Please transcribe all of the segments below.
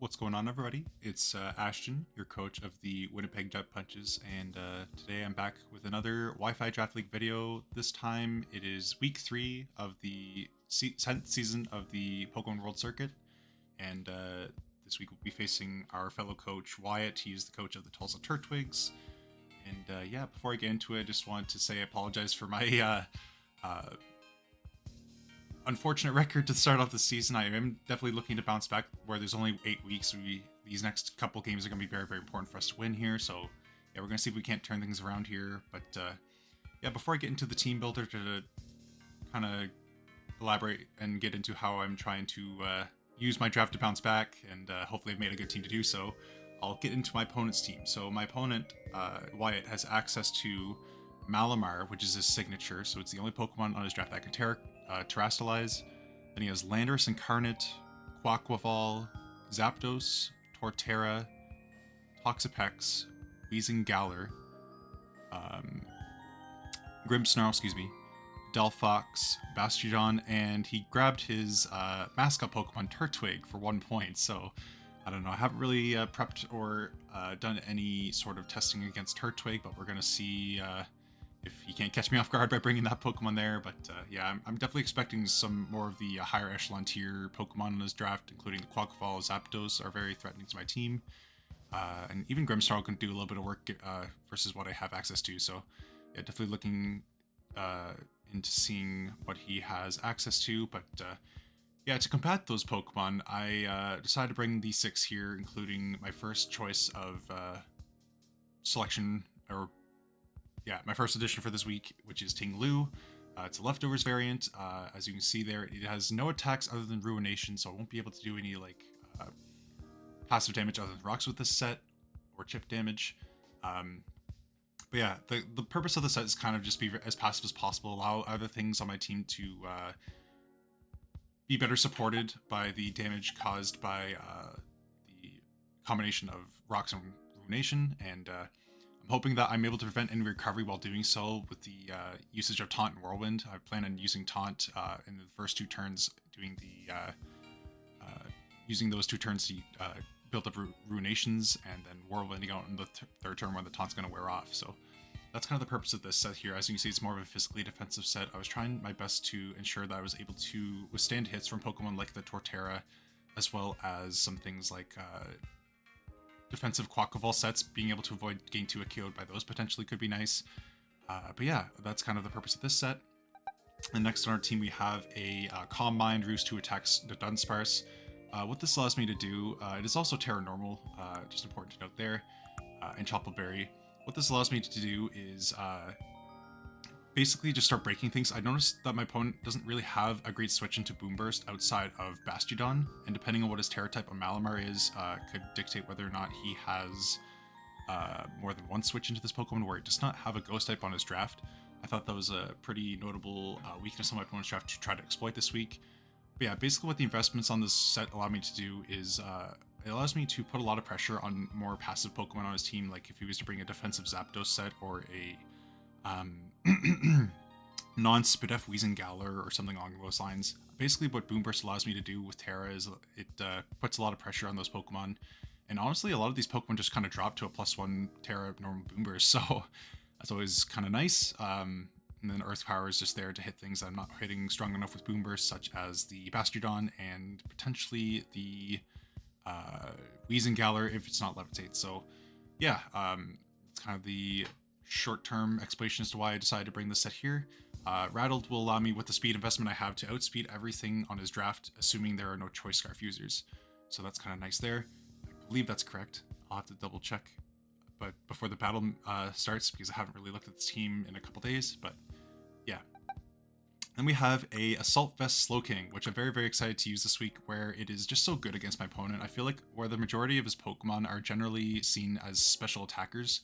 What's going on, everybody? It's Ashton, your coach of the Winnipeg Jet Punches, and today I'm back with another Wi-Fi Draft League video. This time it is week 3 of the 10th season of the Pokemon World Circuit, and this week we'll be facing our fellow coach Wyatt. He's the coach of the Tulsa Turtwigs, and yeah, before I get into it, I just wanted to say I apologize for my unfortunate record to start off the season. I am definitely looking to bounce back. Where there's only 8 weeks, these next couple games are going to be very, very important for us to win here. So yeah, we're going to see if we can't turn things around here. But yeah, before I get into the team builder to kind of elaborate and get into how I'm trying to use my draft to bounce back, and hopefully I've made a good team to do so, I'll get into my opponent's team. So my opponent, Wyatt, has access to Malamar, which is his signature, so it's the only Pokemon on his draft that can Terrastalize. Then he has Landorus Incarnate, Quaquaval, Zapdos, Torterra, Toxapex, Weezing Grimmsnarl, Delphox, Bastiodon, and he grabbed his mascot Pokemon Turtwig for 1 point. So I don't know, I haven't really prepped or done any sort of testing against Turtwig, but we're gonna see if he can't catch me off guard by bringing that Pokemon there. But yeah, I'm definitely expecting some more of the higher echelon tier Pokemon in this draft, including the Quaquaval, Zapdos are very threatening to my team. And even Grimmsnarl can do a little bit of work versus what I have access to. So yeah, definitely looking into seeing what he has access to. But yeah, to combat those Pokemon, I decided to bring these 6 here, including my first choice of selection, or yeah, my first edition for this week, which is Ting-Lu. It's a leftovers variant. As you can see there, it has no attacks other than Ruination, so I won't be able to do any like passive damage other than rocks with this set, or chip damage. But yeah, the purpose of the set is kind of just be as passive as possible, allow other things on my team to be better supported by the damage caused by the combination of rocks and Ruination, and I'm hoping that I'm able to prevent any recovery while doing so with the usage of Taunt and Whirlwind. I plan on using Taunt in the first 2 turns, doing the using those 2 turns to build up Ruinations, and then Whirlwinding out in the third turn when the Taunt's going to wear off. So that's kind of the purpose of this set here. As you can see, it's more of a physically defensive set. I was trying my best to ensure that I was able to withstand hits from Pokemon like the Torterra, as well as some things like defensive Quaquaval sets. Being able to avoid getting 2 KO'd by those potentially could be nice. But yeah, that's kind of the purpose of this set. And next on our team, we have a Calm Mind, Roost 2 attacks the Dunsparce. What this allows me to do, it is also Terra Normal, just important to note there, and Chople Berry. What this allows me to do is basically just start breaking things. I noticed that my opponent doesn't really have a great switch into Boom Burst outside of Bastiodon, and depending on what his Terra type on Malamar is, could dictate whether or not he has more than one switch into this Pokemon, where it does not have a Ghost type on his draft. I thought that was a pretty notable weakness on my opponent's draft to try to exploit this week. But yeah, basically what the investments on this set allow me to do is it allows me to put a lot of pressure on more passive Pokemon on his team, like if he was to bring a defensive Zapdos set or a non-Spidef Weezing or something along those lines. Basically what Boom Burst allows me to do with Terra is it puts a lot of pressure on those Pokemon, and honestly a lot of these Pokemon just kind of drop to a +1 Terra normal Boom Burst, so that's always kind of nice. And then Earth Power is just there to hit things I'm not hitting strong enough with Boom Burst, such as the Bastiodon and potentially the Weezing if it's not Levitate. So yeah, it's kind of the short-term explanation as to why I decided to bring this set here. Rattled will allow me, with the speed investment I have, to outspeed everything on his draft, assuming there are no Choice Scarf users. So that's kind of nice there. I believe that's correct. I'll have to double check, but before the battle starts, because I haven't really looked at this team in a couple days. But yeah. Then we have a Assault Vest Slowking, which I'm very, very excited to use this week, where it is just so good against my opponent. I feel like where the majority of his Pokemon are generally seen as special attackers,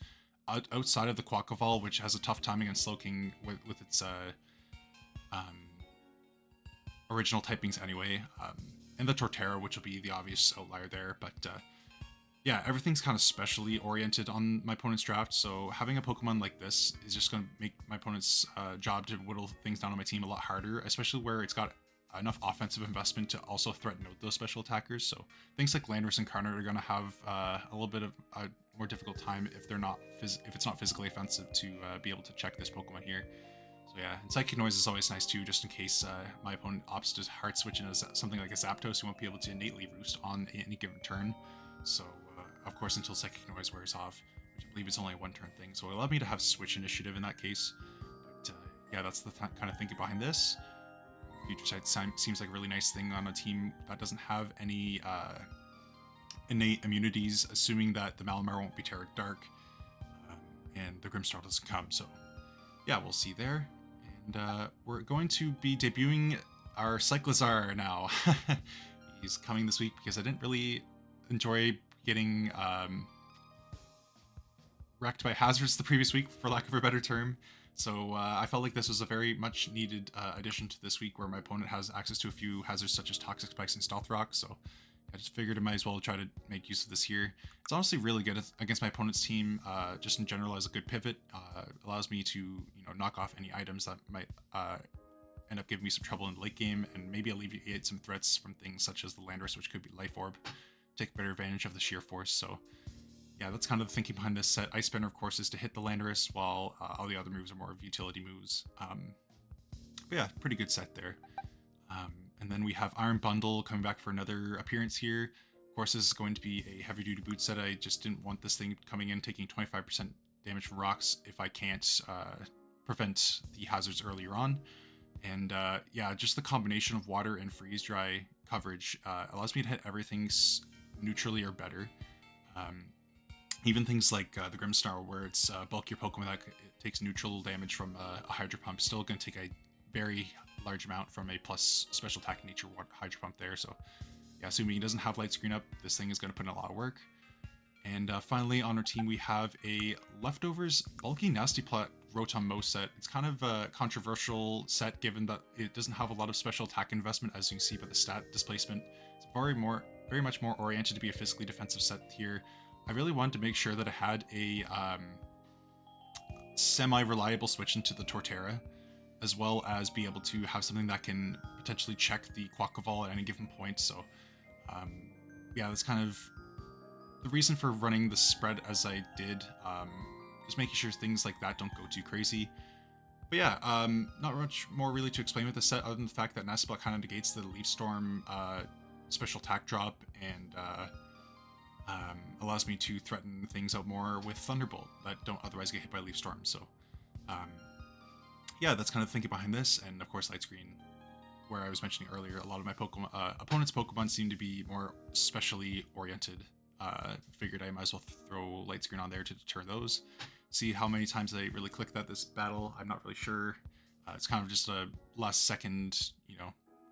outside of the Quaquaval, which has a tough time against Slowking with its original typings anyway, and the Torterra, which will be the obvious outlier there. But yeah, everything's kind of specially oriented on my opponent's draft, so having a Pokemon like this is just going to make my opponent's job to whittle things down on my team a lot harder, especially where it's got enough offensive investment to also threaten out those special attackers. So things like Landorus and Incarnate are going to have a little bit of a more difficult time if they're not if it's not physically offensive to be able to check this Pokemon here. So yeah, and Psychic Noise is always nice too, just in case my opponent opts to hard switch into something like a Zapdos, who won't be able to innately roost on any given turn. So of course, until Psychic Noise wears off, which I believe is only a one-turn thing, so it allowed me to have switch initiative in that case. But yeah, that's the kind of thinking behind this. Future Sight seems like a really nice thing on a team that doesn't have any innate immunities, assuming that the Malamar won't be Terra Dark, and the Grimmsnarl doesn't come. So yeah, we'll see there. And we're going to be debuting our Cyclizar now. He's coming this week because I didn't really enjoy getting wrecked by hazards the previous week, for lack of a better term. So I felt like this was a very much needed addition to this week, where my opponent has access to a few hazards such as Toxic Spikes and Stealth Rock. So I just figured I might as well try to make use of this here. It's honestly really good against my opponent's team, just in general as a good pivot. Allows me to knock off any items that might end up giving me some trouble in the late game, and maybe alleviate some threats from things such as the Landorus, which could be Life Orb. Take better advantage of the Sheer Force. So yeah, that's kind of the thinking behind this set. Ice Spinner, of course, is to hit the Landorus, while all the other moves are more of utility moves. But yeah, pretty good set there. And then we have Iron Bundle coming back for another appearance here. Of course, this is going to be a heavy-duty boot set. I just didn't want this thing coming in taking 25% damage from rocks if I can't prevent the hazards earlier on. And yeah, just the combination of water and freeze dry coverage allows me to hit everything neutrally or better. Even things like the Grimmsnarl, where it's bulkier Pokemon that takes neutral damage from a Hydro Pump, still going to take a very large amount from a plus special attack nature Hydro Pump there. So yeah, assuming he doesn't have Light Screen up, this thing is going to put in a lot of work. And finally on our team, we have a Leftovers Bulky Nasty Plot Rotom Mo set. It's kind of a controversial set, given that it doesn't have a lot of special attack investment, as you can see by the stat displacement. It's very much more oriented to be a physically defensive set here. I really wanted to make sure that I had a semi-reliable switch into the Torterra, as well as be able to have something that can potentially check the Quaquaval at any given point. So yeah, that's kind of the reason for running the spread as I did, just making sure things like that don't go too crazy. But yeah, not much more really to explain with the set, other than the fact that Nasty Plot kind of negates the Leaf Storm special attack drop, and allows me to threaten things out more with Thunderbolt that don't otherwise get hit by Leaf Storm. So yeah, that's kind of the thinking behind this. And of course, Light Screen, where I was mentioning earlier, a lot of my opponent's Pokemon seem to be more specially oriented. Figured I might as well throw Light Screen on there to deter those. See how many times I really clicked that this battle, I'm not really sure. It's kind of just a last second,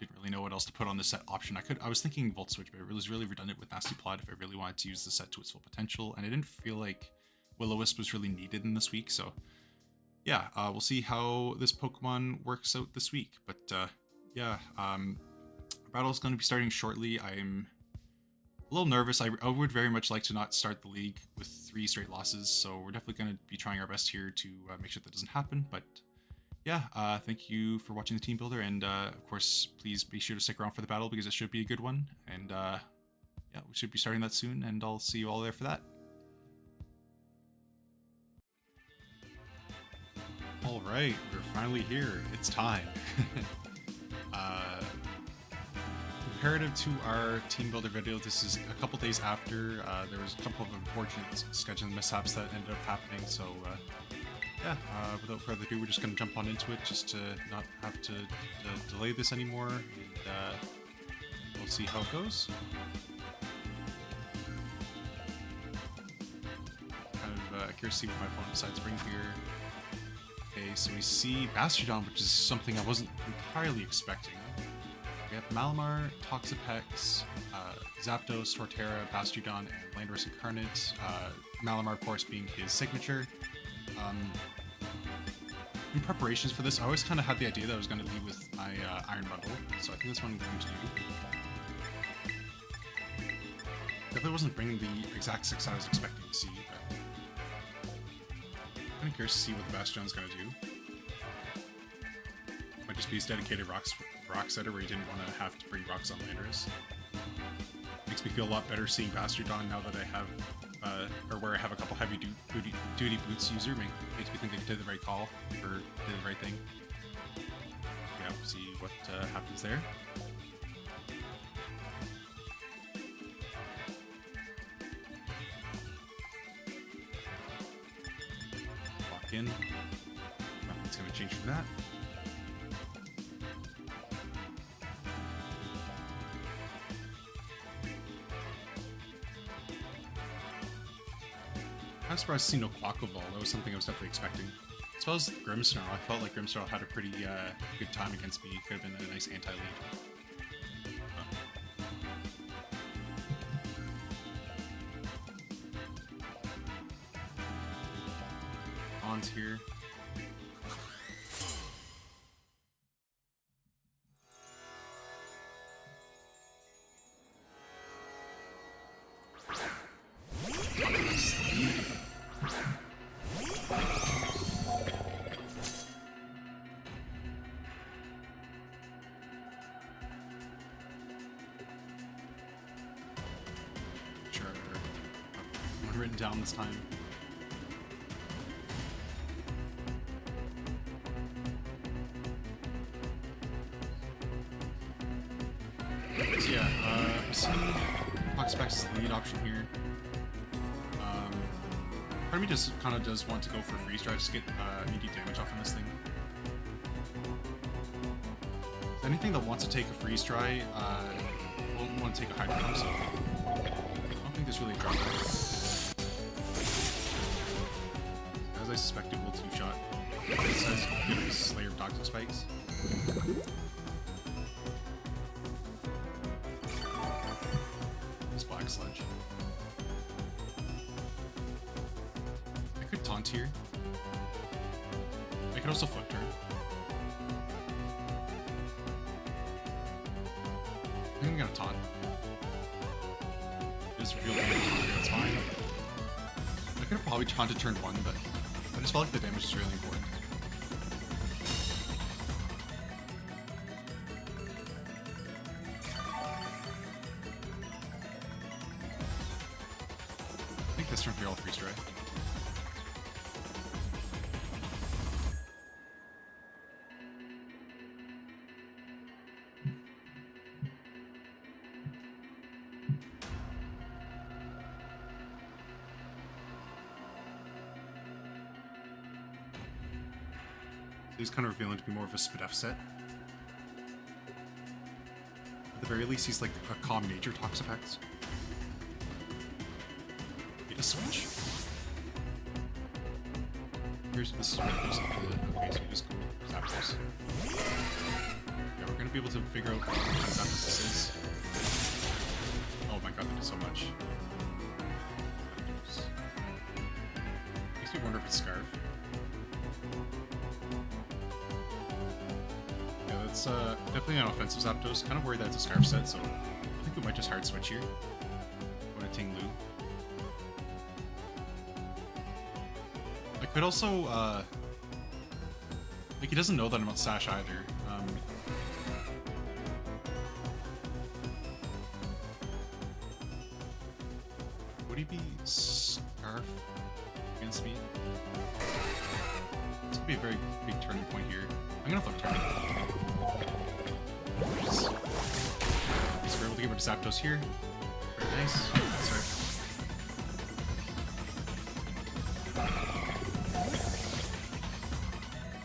didn't really know what else to put on the set option. I was thinking Volt Switch, but it was really redundant with Nasty Plot if I really wanted to use the set to its full potential, and I didn't feel like Will-O-Wisp was really needed in this week. So yeah, we'll see how this Pokemon works out this week. But yeah, battle is going to be starting shortly. I'm a little nervous. I would very much like to not start the league with 3 straight losses, so we're definitely going to be trying our best here to make sure that doesn't happen. But yeah, thank you for watching the team builder, and of course, please be sure to stick around for the battle, because it should be a good one. And yeah, we should be starting that soon, and I'll see you all there for that. All right, we're finally here. It's time. Comparative to our team builder video, this is a couple days after. There was a couple of unfortunate scheduling mishaps that ended up happening, so yeah, without further ado, we're just going to jump on into it, just to not have to delay this anymore, and we'll see how it goes. Kind of curious to see what my opponent decides to bring here. Okay, so we see Bastiodon, which is something I wasn't entirely expecting. We have Malamar, Toxapex, Zapdos, Torterra, Bastiodon, and Landorus Incarnate. Malamar, of course, being his signature. In preparations for this, I always kind of had the idea that I was going to lead with my Iron Bundle, so I think that's what I'm going to do. Definitely wasn't bringing the exact 6 I was expecting to see, but I'm kind of curious to see what the Bastion's going to do. Might just be his dedicated Rock rock setter where you didn't want to have to bring rocks on landers. Makes me feel a lot better seeing Bastardon now that I have, or where I have a couple heavy duty boots user. Makes me think they did the right call, or did the right thing. Yeah, we'll see what happens there. Walk in. Nothing's gonna change from that. I'm surprised to see no Quackleval. That was something I was definitely expecting. As well as Grimmsnarl. I felt like Grimmsnarl had a pretty good time against me. Could have been a nice anti-lead. On's here. Written down this time. So yeah, we see Toxapex the lead option here. Part of me just kind of does want to go for freeze drive to get immediate damage off on this thing. Anything that wants to take a freeze dry won't want to take a hydro pump, so I don't think there's really a drawback. As I suspect it will two-shot. It says give me Slayer of Toxic Spikes. This Black Sludge. I could taunt here. I could also flip turn. I think I'm gonna taunt. Just real damage, that's fine. I could have probably taunted turn 1, but I just felt like the damage is really important. I think this turn here I'll freeze dry. He's kind of revealing to be more of a Spadef set. At the very least, he's like a calm nature Toxapex. Get a switch. This is where it goes into the. Okay, so we just go Zapdos. Yeah, we're gonna be able to figure out what kind of Zapdos this is. Oh my god, that does so much. Makes me wonder if it's Scarf. It's definitely an offensive Zapdos. Kind of worried that it's a Scarf set, so I think we might just hard switch here. Go to Ting Lu. I could also, like, he doesn't know that I'm on Sash either. Would he be Scarf against me? This could be a very big turning point here. I'm gonna flip turn. So we're able to get rid of Zapdos here. Very nice. Sorry.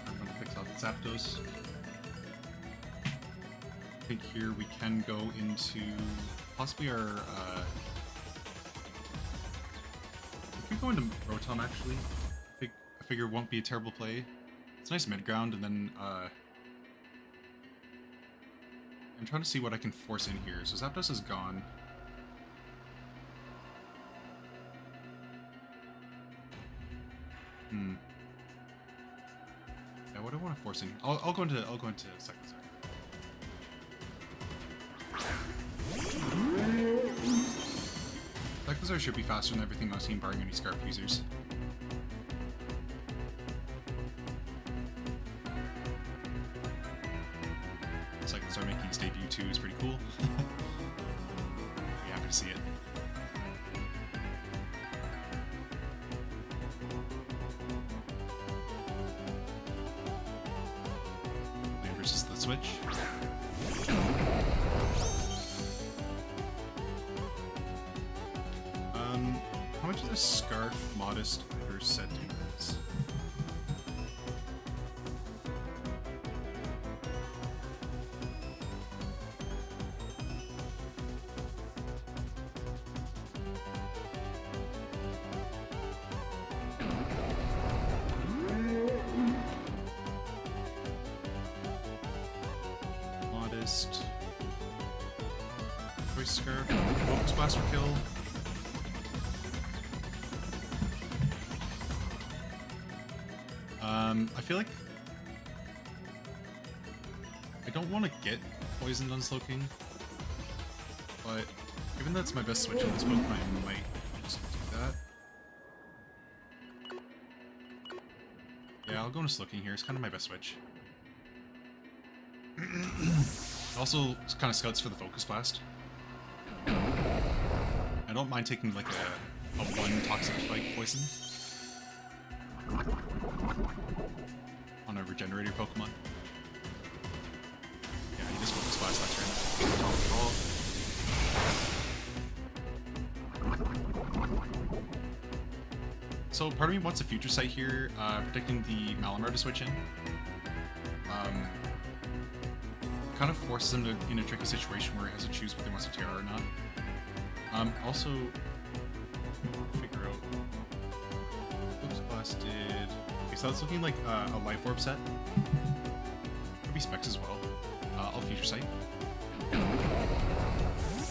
I'm going to fix out the Zapdos. I think here we can go into possibly our. We could go into Rotom actually. I figure it won't be a terrible play. It's a nice mid ground, and then I'm trying to see what I can force in here. So Zapdos is gone. Yeah, what do I want to force in? I'll go into Cyclozar. Cyclozar should be faster than everything I've seen, barring any Scarf users. Cyclozar to see it. Land versus the switch. How much is a Scarf Modest per set do this? Modest. Voice Scarf. Focus Blast for kill. I feel like I don't want to get poisoned on Slowking, but given that's my best switch on this Pokemon, I might just do that. Yeah, I'll go into Slowking here. It's kind of my best switch. Also, kind of scouts for the Focus Blast. I don't mind taking like a 1 Toxic Spike poison on a Regenerator Pokemon. Yeah, he just Focus Blast that turn. So part of me wants a Future Sight here, predicting the Malamar to switch in. Kind of forces him to in a tricky situation where he has to choose whether he wants to Terra or not. Also, figure out. Focus Blasted. Okay, so that's looking like a Life Orb set. Could be Specs as well. I'll Future Sight.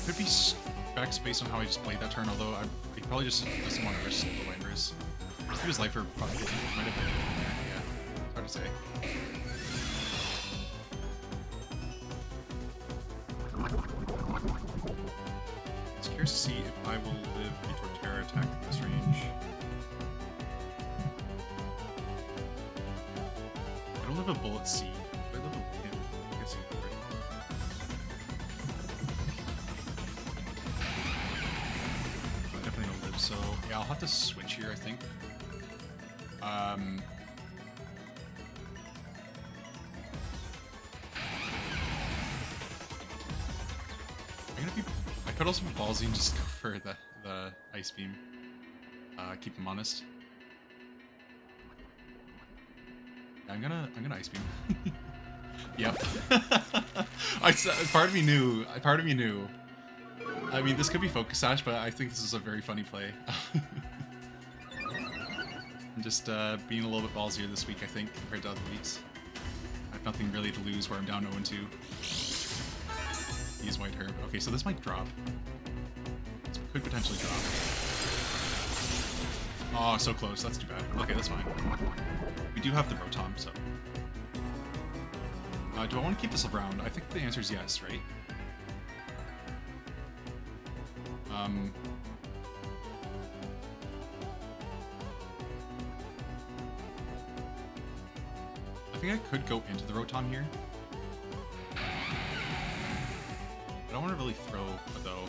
Could be Specs based on how I just played that turn, although he probably just doesn't want to risk the Landers. Maybe his Life Orb probably might have been. Yeah, hard to say. Curious to see if I will live a Torterra attack in this range. I don't live a Bullet Seed. I live a him. I guess you know, right? I definitely don't live, so yeah, I'll have to switch here, I think. I could also be ballsy and just go for the Ice Beam. Keep him honest. Yeah, I'm gonna Ice Beam. Yep. Part of me knew. I mean, this could be Focus Sash, but I think this is a very funny play. I'm just being a little bit ballsier this week, I think, compared to other weeks. I have nothing really to lose where I'm down 0-2. Use White Herb. Okay, so this might drop. This could potentially drop. Oh, so close. That's too bad. Okay, that's fine. We do have the Rotom, so... do I want to keep this around? I think the answer is yes, right? I think I could go into the Rotom here. I don't want to really throw, though.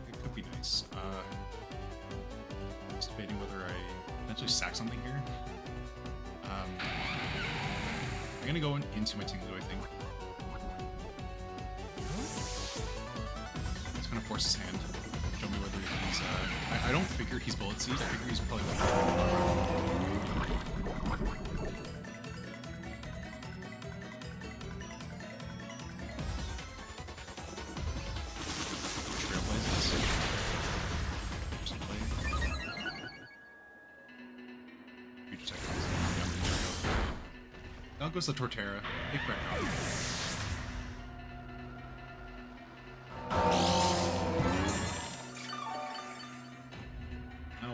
It could be nice. Just debating whether I potentially sack something here. I'm gonna go into my Tinglu, I think. It's gonna force his hand. Show me whether he's, I don't figure he's Bullet Seed. I figure he's probably like... Trailblazes. Future Tech. Now goes the Torterra. Big crack.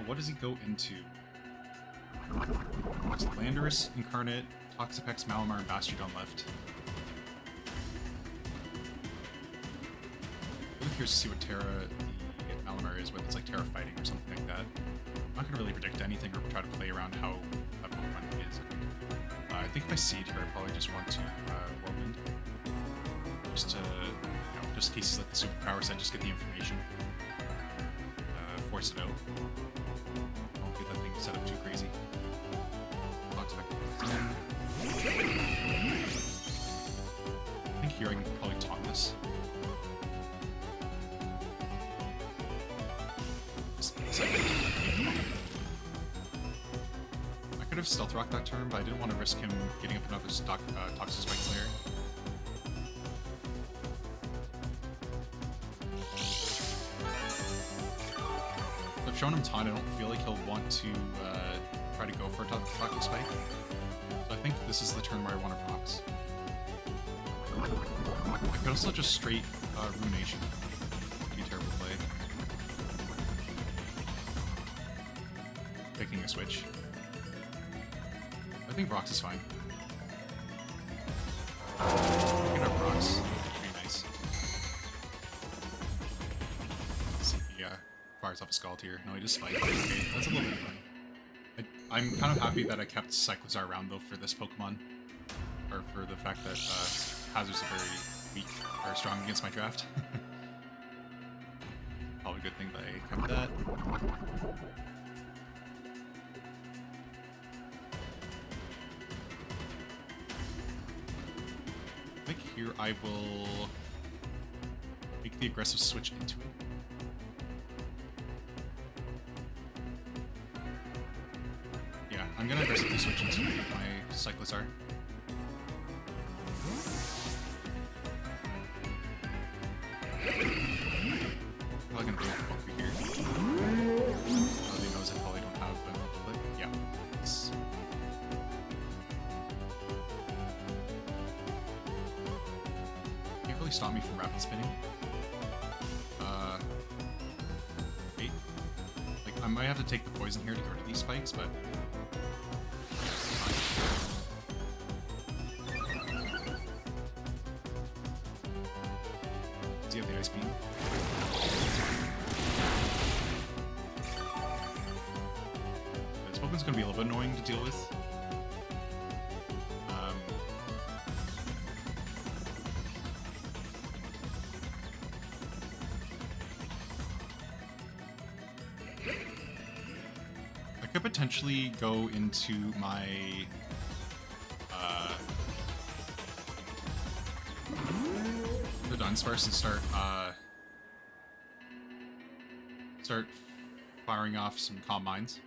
What does he go into? It's Landorus, Incarnate, Toxapex, Malamar, and Bastiodon left. I'm really curious to see what Terra the Malamar is, whether it's like Terra Fighting or something like that. not going to really predict anything or try to play around how a Pokemon is. I think if I seed here, I probably just want to Whirlwind. Just to, just in case he's like the superpower set, just get the information. Force it out. Don't get that thing set up too crazy. I think here I can probably taunt this. I could have Stealth Rock that turn, but I didn't want to risk him getting up another Toxic Spike Slayer. I've shown him taunt, I don't feel like he'll want to try to go for a Toxic Spike. So I think this is the turn where I want to Rocks. I could also just straight Ruination. Be a terrible play. Picking a switch. I think Rocks is fine. Picking up Rocks. Pretty nice. Let's see if he fires off a Scald here. No, he just spiked. Okay, that's a little bit funny. I'm kind of happy that I kept Cyclizar around though for this Pokemon. Or for the fact that Hazards are very weak or strong against my draft. Probably a good thing that I kept that. I think here I will make the aggressive switch into it. Yeah, I'm gonna aggressively switch into my Cyclizar. Probably gonna go through here. Nobody knows I probably don't have a flip. Yeah. Yes. Can't really stop me from rapid spinning. Wait. Like, I might have to take the poison here to get rid of these spikes, but does he have the Ice Beam? This Pokemon's gonna be a little bit annoying to deal with. I could potentially go into my the Dunsparce and start firing off some Calm Minds.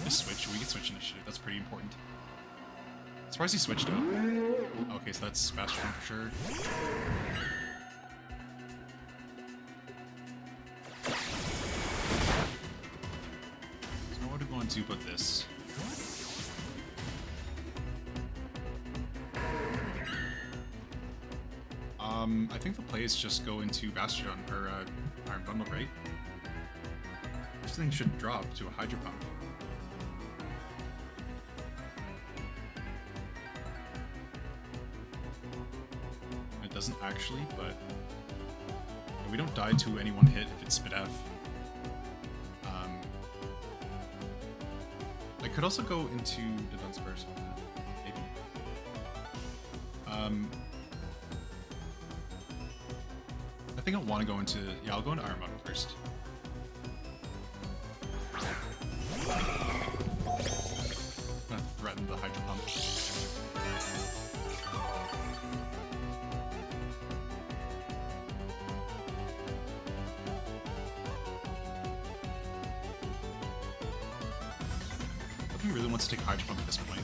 Just switch. We can switch initiative. That's pretty important. Surprised he switched up. Okay, so that's Bastion for sure. So what do we want to do about this? I think the play is just go into Bastion or Iron Bundle, right? This thing should drop to a Hydro Pump. It doesn't actually, but we don't die to any one hit if it's Spidef. I could also go into the Dunsparce, maybe. I think I want to go into... Yeah, I'll go into Iron Bundle first. I'm gonna threaten the Hydro Pump. I think he really wants to take Hydro Pump at this point.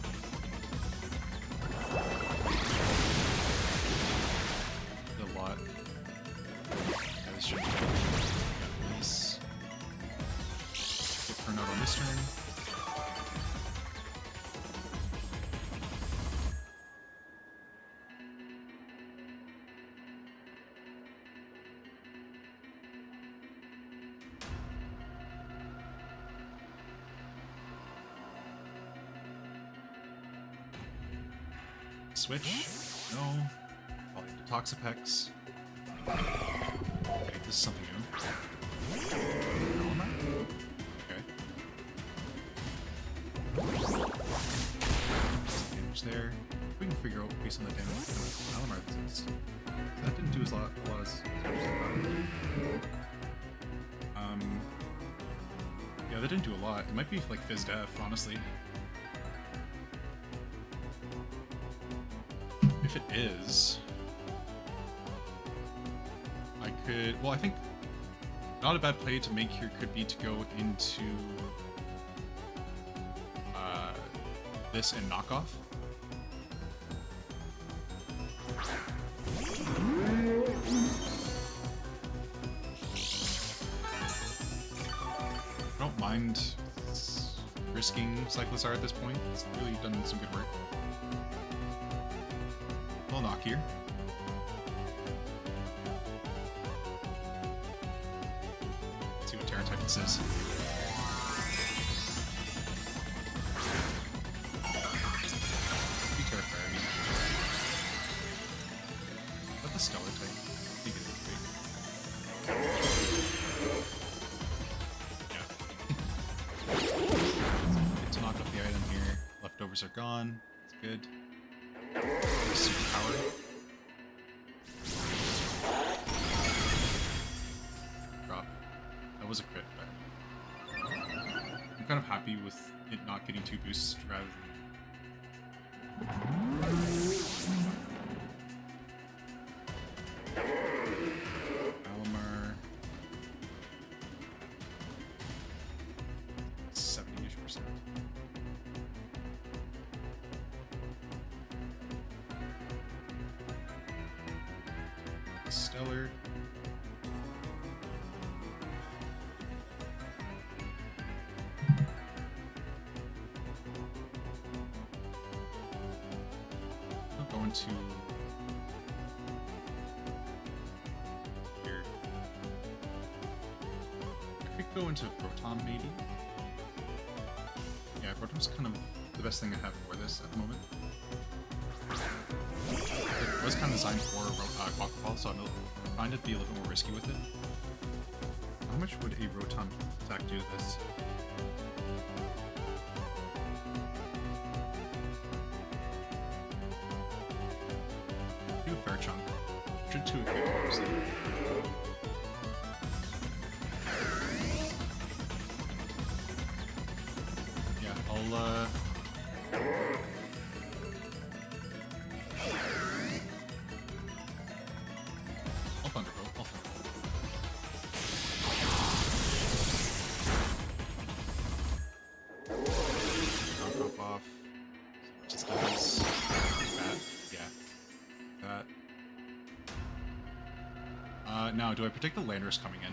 A lot. Yeah, this should be nice. Get turned out on this turn. Switch? No. Probably into Toxapex. Okay, this is something new. Okay. Damage there. We can figure out based on the damage what Alamar this is. That didn't do as a lot as yeah, that didn't do a lot. It might be like Fizz Def, honestly. If it is, I could. Well, I think not a bad play to make here could be to go into this and knockoff. I don't mind risking Cyclosar at this point. It's really done some good work. We'll knock here. Let's see what Terra Titan says. Be terrified, I mean. What the Stellar Titan? I think it is big. Yeah. Get to knock off the item here. Leftovers are gone. It's good. Super power. Drop. That was a crit, but I'm kind of happy with it not getting 2 boosts rather than Alamar. 70-ish%. Stellar. I'll go into here. I could go into Proton maybe. Yeah, Proton's kind of the best thing I have for this at the moment. It was kind of designed for Quackfall, so I find it to be a little bit more risky with it. How much would a Rotom attack do this? Do a fair chunk. Should 2 equip, obviously. Yeah, I'll Thunderbolt. I'll Thunderbolt. Drop off. Just does that. Yeah. That. Now, do I predict the Landorus coming in?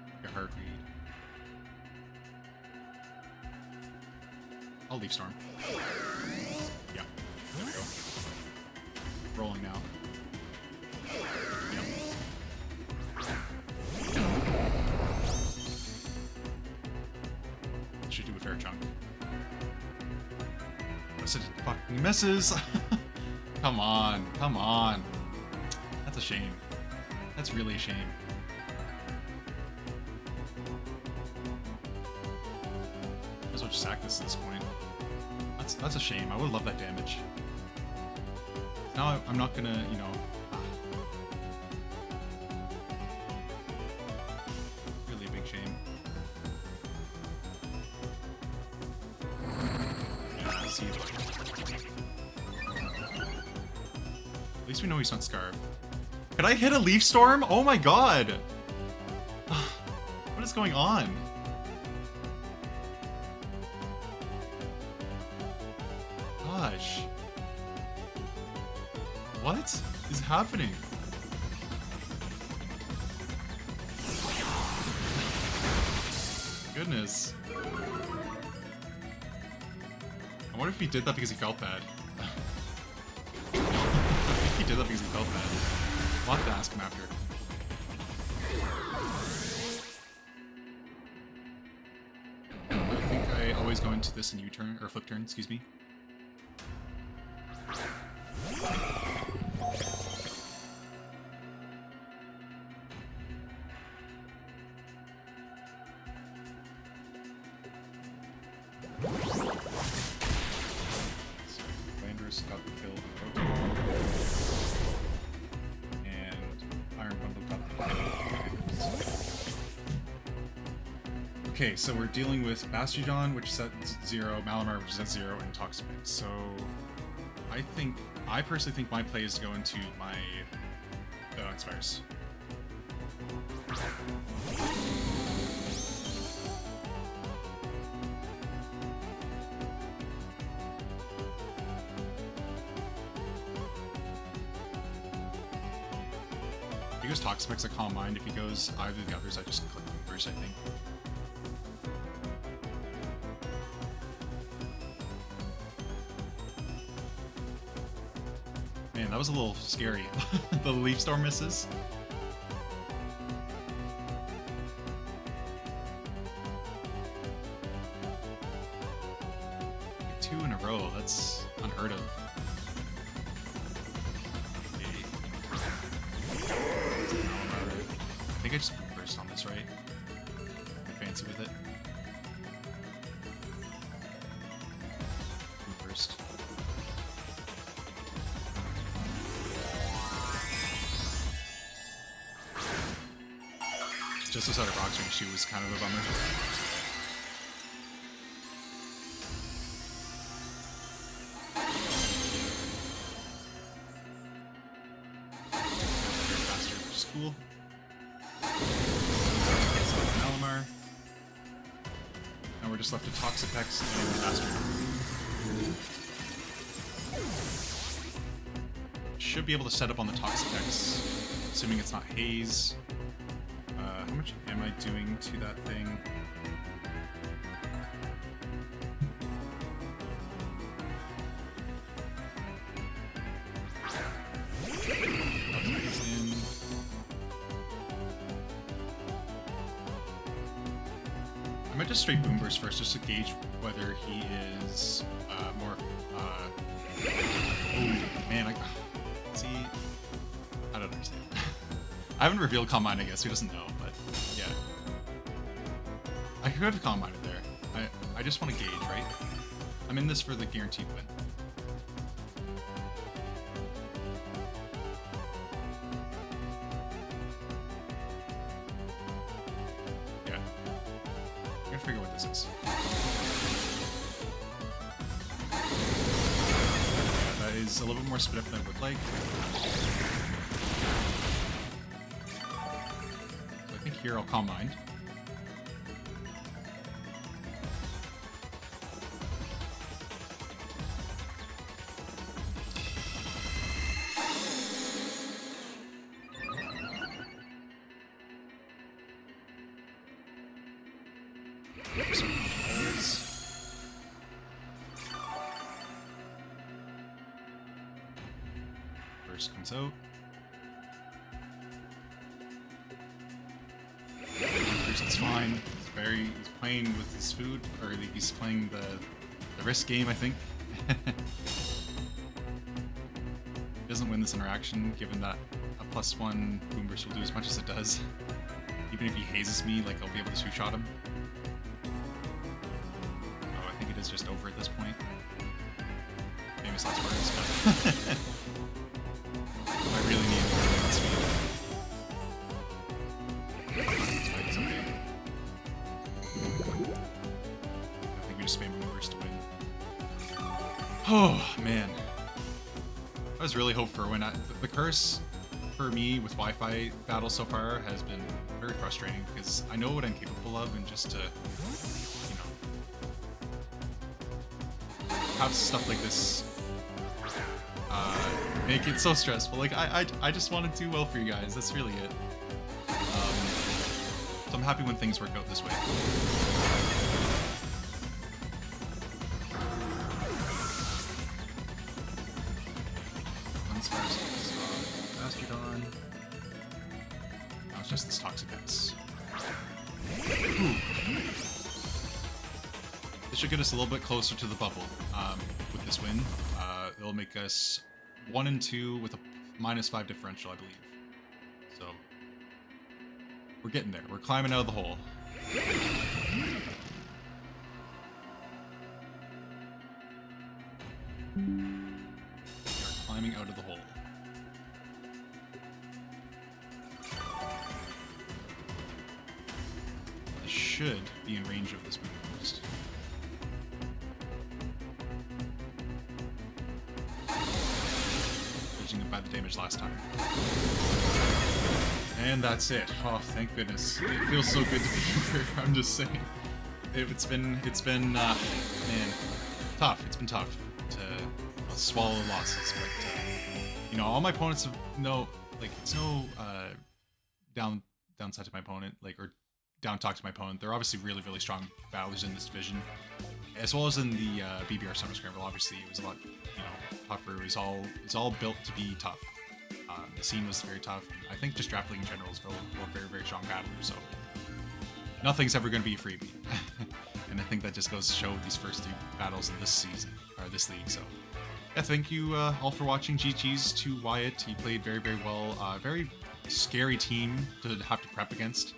Like a hard read. I'll Leaf Storm. Yeah. There we go. Rolling now. Yep. Should do a fair chunk. Unless it fucking misses! Come on, come on. That's a shame. That's really a shame. Might as well just sack this at this point. That's a shame. I would love that damage. Now I'm not gonna, you know... Really a big shame. Yeah, I see it. At least we know he's not Scarf. Could I hit a Leaf Storm? Oh my god! What is going on? Gosh. What is happening? Goodness. I wonder if he did that because he felt bad. I think he did that because he felt bad. We'll have to ask him after. I think I always go into this in U-turn, or flip turn, excuse me. Just got the kill. And Iron Bundle got the kill. Okay, so we're dealing with Bastiodon, which is at 0, Malamar, which is at 0, and Toxapex. So I personally think my play is to go into my Expires. If he goes Toxapex, I Calm Mind. If he goes either of the others, I just click Boomers, I think. Man, that was a little scary. The Leaf Storm misses. Like 2 in a row, that's unheard of. Okay. I think I just burst on this, right? Get fancy with it. Burst. Just outside of Rock's range, she was kind of a bummer. Faster, which is cool. Malamar. Now we're just left to Toxapex and Faster. Should be able to set up on the Toxapex, assuming it's not Haze. How much am I doing to that thing? I might just straight Boom Burst first, just to gauge whether he is more. Oh man, see. I don't understand. I haven't revealed Calm Mind, I guess. Who doesn't know? But yeah, I could have Calm Minded there. I just want to gauge, right? I'm in this for the guaranteed win. Yeah, I gotta figure what this is. Yeah, that is a little bit more split up than I would like. Here, I'll Calm Mind. First comes out. It's fine. He's playing with his food, or he's playing the risk game, I think. He doesn't win this interaction, given that a +1 Boom Burst will do as much as it does. Even if he hazes me, like, I'll be able to two-shot him. Oh, I think it is just over at this point. Famous last words, but I really need to win this speed. I think we just spam Boomers to win. Oh, man. I was really hoping for a win. The curse for me with Wi-Fi battles so far has been very frustrating because I know what I'm capable of, and just to, you know, have stuff like this make it so stressful. Like, I just want to do well for you guys. That's really it. So I'm happy when things work out this way. Bastiodon. Now it's just this Toxapex. This should get us a little bit closer to the bubble with this win. It'll make us 1 and 2 with a -5 differential, I believe. So we're getting there. We're climbing out of the hole. This should be in range of this move boost. Judging it by the damage last time. And that's it. Oh, thank goodness. It feels so good to be here, I'm just saying. It's been man, tough. It's been tough to swallow losses, but you know, all my opponents have it's no downside to my opponent, or down talk to my opponent. They're obviously really, really strong battlers in this division, as well as in the BBR Summer Scramble. Obviously, it was a lot, tougher. It's all built to be tough. The scene was very tough. I think just Draft League in general is full of very, very strong battlers, so nothing's ever going to be a freebie. And I think that just goes to show with these first 3 battles in this season, or this league. So yeah, thank you all for watching. GG's to Wyatt. He played very, very well. Very scary team to have to prep against.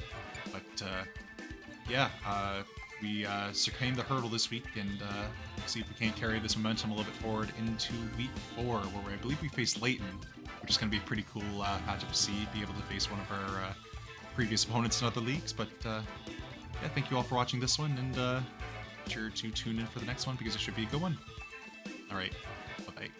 But yeah, we succumbed the hurdle this week, and see if we can't carry this momentum a little bit forward into week 4, where I believe we face Leighton, which is going to be a pretty cool matchup to see, be able to face one of our previous opponents in other leagues. But yeah, thank you all for watching this one, and be sure to tune in for the next one because it should be a good one. All right, bye-bye.